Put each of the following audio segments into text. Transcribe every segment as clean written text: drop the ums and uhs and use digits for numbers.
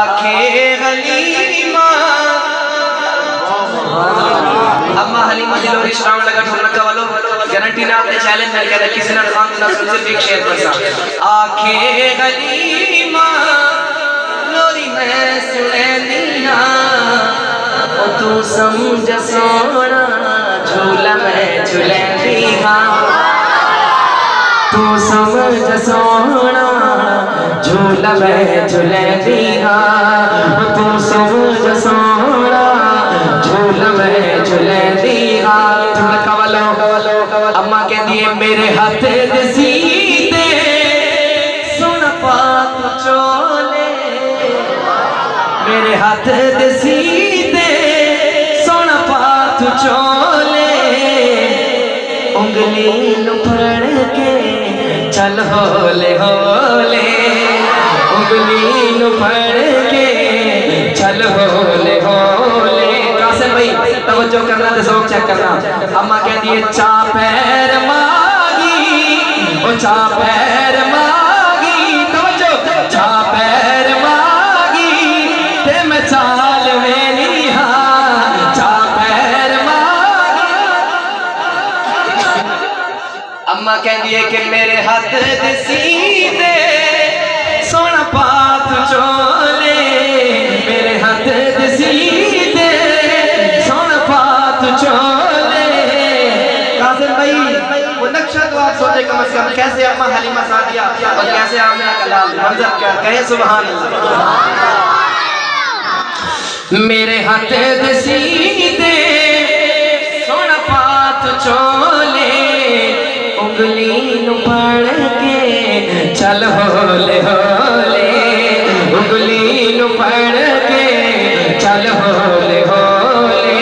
آنکھیں حلیمہ اما حلیمہ دلوری شرام لگا ڈھولکا والو گارنٹی نہ آپ نے چیلنج میں کہتا کسی نے خان نہ سن صرف ایک شعر پڑھا آنکھیں حلیمہ لوری میں سنینیاں او تو سمجھ سونا جھولا میں جھولینی ہاں تو سمجھ سونا جھولا میں جھولینی ہاں تو سمجھ سونا جھولا میں جھولینی ہاں ڈھولکا والو اماں کہہ دیئے میرے ہاتھ دسیتے سن پاک چولے میرے ہاتھ دسیتے سن پاک چولے انگلی نو پھڑ کے چل ہولے ہولے انگلی نو پھڑ کے چل ہولے ہولے قاسم بھائی توجہ کرنا دے ذوق چیک کرنا اماں کہہ دیئے چاپیر ماگی او چاپیر ماگی توجہ چاپیر ماگی تے میں چال وینی ہاں چاپیر ماگی اماں کہہ دیئے کہ میرے ہاتھ دسیتے سونا پات چولے میرے ہاتھ دسیتے سونا پات چولے قاسم بھائی وہ نقشہ تو آپ سوچے کم از کم کیسے اماں حلیمہ سعدیہ اور کیسے آمنہ کلال منظر کیا کہے سبحان اللہ میرے ہاتھ دسیتے سونا پات چولے انگلی نو پڑھ کے چل ہولے ہولے انگلی نو پڑھ کے چل ہولے ہولے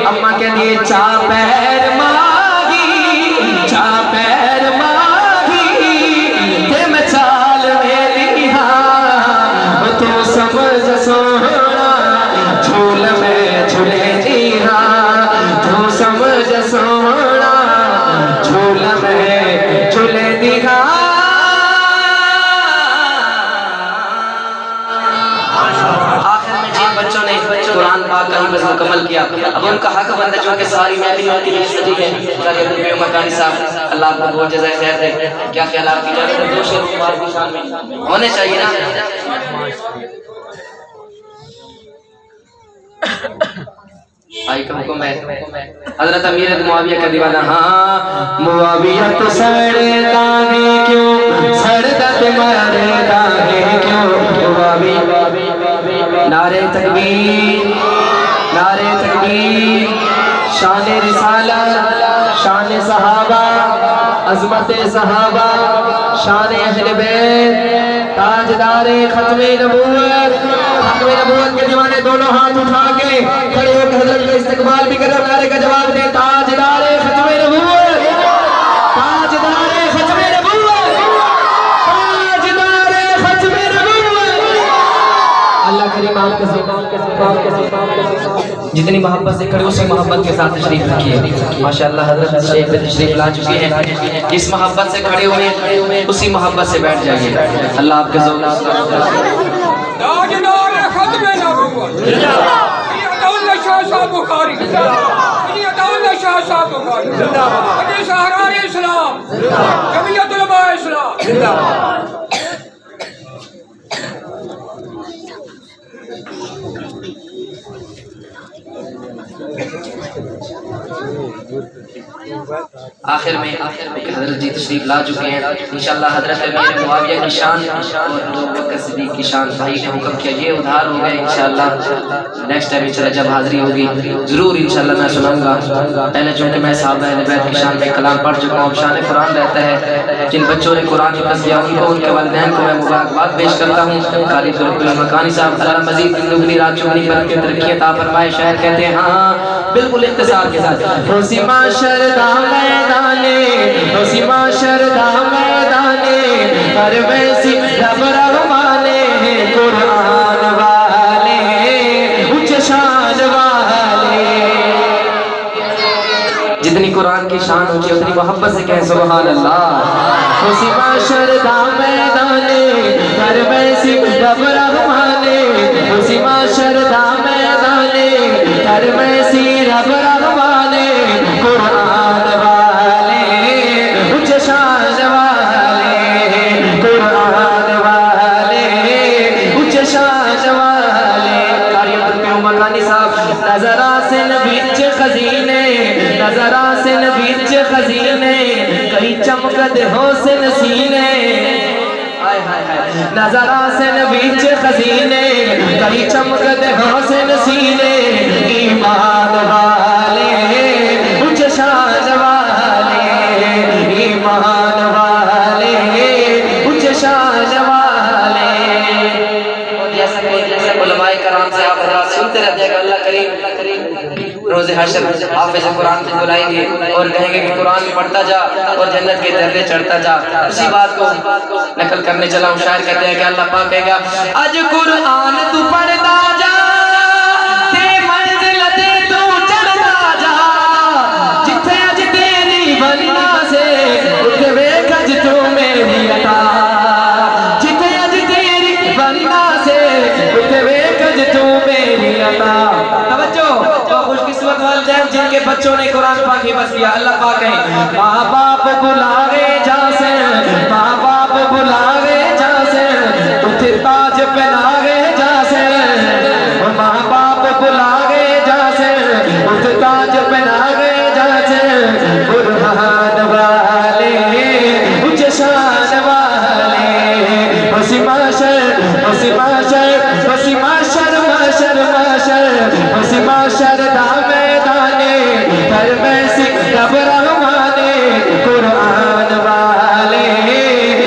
اماں کہہ دیئے چاپیر ماگی چاپیر ماگی تے میں چال میری ہاں تو سمجھ سونا جھول میں جھولے دی ہاں تو سمجھ سونا جھول میں جھولے دی ہاں بچوں نے قرآن پاک کا ہی بس مکمل کیا اب ان کا حق بندہ جو کہ ساری محفل کی سجی ہے ساری ابو بیو مکانی صاحب اللہ آپ کو بہت جزائے خیر دے کیا خیالات کی جانے دو شیر مبارک کی شان میں ہونے چاہیے نا آئی کا حکم ہے حضرت امیر معاویہ کا دیوانہ ہاں معاویہ تو سڑدانے کیوں سڑدت مردانے کیوں معاویہ نعرہ تکبیر نعرہ تکبیر شان رسالت شان صحابہ عظمت صحابہ شان اہل بیت تاجدار ختم نبوت کے دیوانے دونوں ہاتھ اٹھا کے کھڑے ہو کے حضرت کا استقبال بھی کر نعرے کا جواب دے تاجدار ختم نبوت تاجدار ختم نبوت تاجدار ختم نبوت اللہ کریم آپ کے جتنی محبت سے کھڑے اسی محبت کے ساتھ تشریف رکھیے ماشاءاللہ حضرت شیخ پہ تشریف لا چکے ہیں جس محبت سے کھڑے ہوئے اسی محبت سے بیٹھ جائیے اللہ آپ کے ذوق تاجدار ختم نبوت سید اللہ شاہ صاحب بخاری سید اللہ شاہ صاحب بخاری حدیث احرار اسلام جمعیت علماء اسلام آخر میں حضرت جی تشریف لا چکے ہیں انشاءاللہ حضرت امیر معاویہ کی شان اور ابو بکر صدیق کی شان بھائی نے حکم کیا یہ ادھار ہو گئے انشاءاللہ نیکسٹ ٹائم انشاءاللہ جب حاضری ہوگی ضرور انشاءاللہ میں سناؤں گا پہلے چونکہ میں صحابہ اہل بیت کی شان میں کلام پڑھ چکا ہوں شان قرآن رہتا ہے جن بچوں نے قرآن حفظ کیا ان کو ان کے والدین کو میں مبارکباد پیش کرتا ہوں قاری عبدالرحمن مکانی صاحب اللہ مزید دنگنی رات چگنی برکت رکھیے عطا فرمائے شاعر کہتے ہیں ہاں بالکل اختصار کے ساتھ روسی معاشر دا میدانے روسی معاشر دا میدانے ہر ویسی رب رحمانے قرآن والے اچھ شان والے جتنی قرآن کی شان اونچی اتنی محبت سے کہیں سبحان اللہ روسی معاشر دا میدانے ہر ویسی رب رحمانے محشر دا میدانے ہر میں سی رب رحمانے قرآن والے اونچے شان والے قرآن والے اونچے شان والے قاری عبدالقیوم مکانی صاحب نظر آسن بیچ خزینے نظر آسن بیچ خزینے کئی چمکد حسن سینے نظر آسن بیچ خزینے کئی چمکد حسن سینے ایمان والے اونچے شان والے ایمان والے اونچے شان والے جیسا کہ علماء کرام سے آپ حضرات سنتے رہتے ہیں کہ اللہ کریم روز حشر حافظ قرآن کو بلائیں گے اور کہیں گے کہ قرآن پڑھتا جا اور جنت کے درجے چڑھتا جا. اسی بات کو نقل کرنے چلا ہوں. شاعر کہتے ہیں کہ اللہ پاک کہے گا اج قرآن تو پڑھتا جا تے منزل تے تو چڑھتا جا جتھے اج تیری بننا سے اٹھ ویکھ اج تو میری عطا جتھے اج تیری بننا سے اٹھ ویکھ اج تو میری عطا. توجہ خوش قسمت والدین جن کے بچوں نے قرآن پاک حفظ کیا. اللہ پاک کہیں ماں باپ بلاوے جا سے ماں باپ بلاوے جا سے اٹھے تاج پہناوے جا سے ماں باپ بلاوے جا سے اٹھے تاج پہناوے جا سے قرآن والے اونچے شان والے اسی معاشر اسی معاشر اسی معاشر معاشر معاشر اسی معاشر دا میدانے ہر میں سی رب رحمانے قرآن والے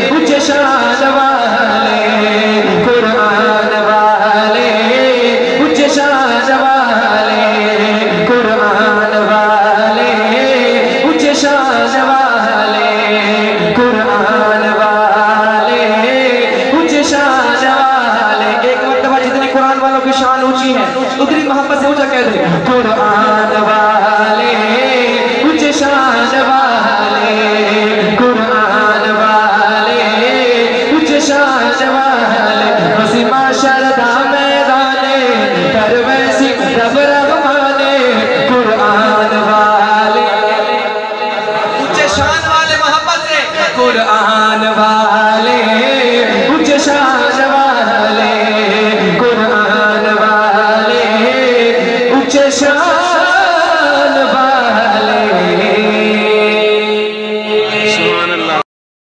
اونچے شان والے قرآن والے اونچے شان والے قرآن والے اونچے شان والے قرآن والے اونچے شان والے. ایک مرتبہ جتنی قرآن والوں کی شان اونچی ہے اتنی محبت سے اونچا کہہ دیں قرآن والے اونچے شان والے